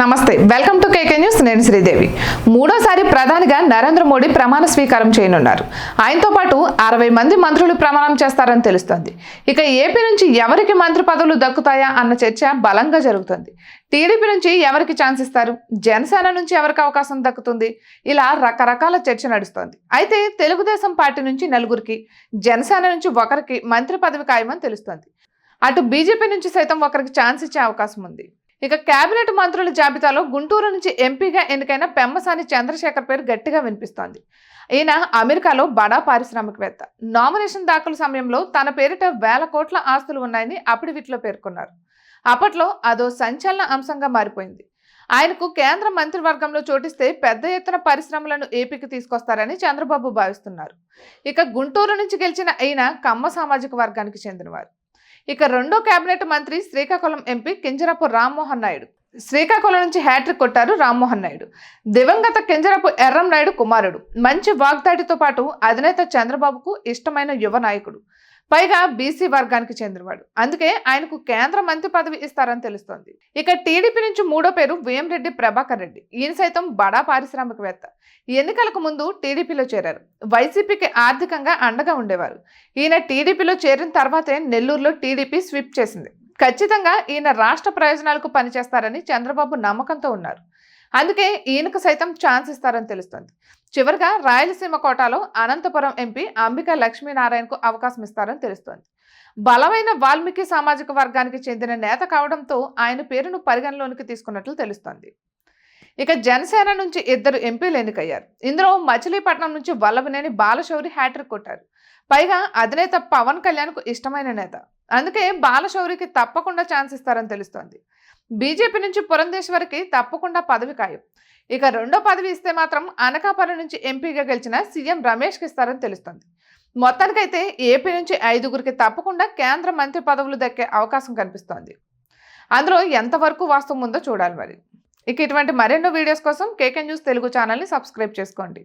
నమస్తే welcome to KK news నేను శ్రీదేవి మూడోసారి ప్రధానిగా నరేంద్ర మోడీ ప్రమాణ స్వీకారం చేయనున్నారు ఆయనతో పాటు 60 మంది మంత్రులు ప్రమాణం చేస్తారని తెలుస్తోంది ఇక ఏపీ నుంచి ఎవరికి మంత్రి పదవులు దక్కుతాయా అన్న చర్చ బలంగా జరుగుతుంది టీడీపీ నుంచి ఎవరికి ఛాన్స్ ఇస్తారు జనసేన నుంచి ఎవరికి అవకాశం దక్కుతుంది ఇలా రకరకాల చర్చ నడుస్తోంది అయితే తెలుగుదేశం పార్టీ నుంచి నలుగురికి జనసేన నుంచి ఒకరికి మంత్రి పదవి ఖాయమని తెలుస్తోంది అటు బీజేపీ నుంచి సైతం ఒకరికి ఛాన్స్ ఇచ్చే అవకాశం ఉంది ఇక కేబినెట్ మంత్రుల జాబితాలో గుంటూరు నుంచి ఎంపీగా ఎన్నికైన పెమ్మసాని చంద్రశేఖర్ పేరు గట్టిగా వినిపిస్తోంది ఈయన అమెరికాలో బడా పారిశ్రామికవేత్త నామినేషన్ దాఖలు సమయంలో తన పేరిట వేల కోట్ల ఆస్తులు ఉన్నాయని అఫిడవిట్లో పేర్కొన్నారు అప్పట్లో అదో సంచలన అంశంగా మారిపోయింది ఆయనకు కేంద్ర మంత్రివర్గంలో చోటిస్తే పెద్ద ఎత్తున పరిశ్రమలను ఏపీకి తీసుకొస్తారని చంద్రబాబు భావిస్తున్నారు ఇక గుంటూరు నుంచి గెలిచిన ఈయన కమ్మ సామాజిక వర్గానికి చెందినవారు ఇక రెండో కేబినెట్ మంత్రి శ్రీకాకుళం ఎంపీ కింజరపు రామ్మోహన్ నాయుడు శ్రీకాకుళం నుంచి హ్యాట్రిక్ కొట్టారు రామ్మోహన్ నాయుడు దివంగత కింజరపు ఎర్రం నాయుడు కుమారుడు మంచి వాగ్దాటితో పాటు అధినేత చంద్రబాబుకు ఇష్టమైన యువ నాయకుడు పైగా బీసీ వర్గానికి చెందినవాడు అందుకే ఆయనకు కేంద్ర మంత్రి పదవి ఇస్తారని తెలుస్తోంది ఇక టీడీపీ నుంచి మూడో పేరు వేమిరెడ్డి ప్రభాకర్ రెడ్డి ఈయన సైతం బడా పారిశ్రామికవేత్త ఎన్నికలకు ముందు టీడీపీలో చేరారు వైసీపీకి ఆర్థికంగా అండగా ఉండేవారు ఈయన టీడీపీలో చేరిన తర్వాతే నెల్లూరులో టీడీపీ స్వీప్ చేసింది ఖచ్చితంగా ఈయన రాష్ట్ర ప్రయోజనాలకు పనిచేస్తారని చంద్రబాబు నమ్మకంతో ఉన్నారు అందుకే ఈయనకు సైతం ఛాన్స్ ఇస్తారని తెలుస్తోంది చివరిగా రాయలసీమ కోటాలో అనంతపురం ఎంపీ అంబికా లక్ష్మీనారాయణకు అవకాశం ఇస్తారని తెలుస్తోంది బలమైన వాల్మీకి సామాజిక వర్గానికి చెందిన నేత కావడంతో ఆయన పేరును పరిగణలోనికి తీసుకున్నట్లు తెలుస్తోంది ఇక జనసేన నుంచి 2 ఎంపీలు ఎన్నికయ్యారు ఇందులో మచిలీపట్నం నుంచి వల్లభనేని బాలశౌరి హ్యాట్రిక్ కొట్టారు పైగా అధినేత పవన్ కళ్యాణ్కు ఇష్టమైన నేత అందుకే బాలశౌరికి తప్పకుండా ఛాన్స్ ఇస్తారని తెలుస్తోంది బీజేపీ నుంచి పురంధేశ్వరికి తప్పకుండా పదవి ఖాయం ఇక రెండో పదవి ఇస్తే మాత్రం అనకాపల్లి నుంచి ఎంపీగా గెలిచిన సీఎం రమేష్కి ఇస్తారని తెలుస్తోంది మొత్తానికైతే ఏపీ నుంచి 5గురికి తప్పకుండా కేంద్ర మంత్రి పదవులు దక్కే అవకాశం కనిపిస్తోంది అందులో ఎంతవరకు వాస్తవం ఉందో చూడాలి మరి ఇక ఇటువంటి మరెన్నో వీడియోస్ కోసం కేకే న్యూస్ తెలుగు ఛానల్ని సబ్స్క్రైబ్ చేసుకోండి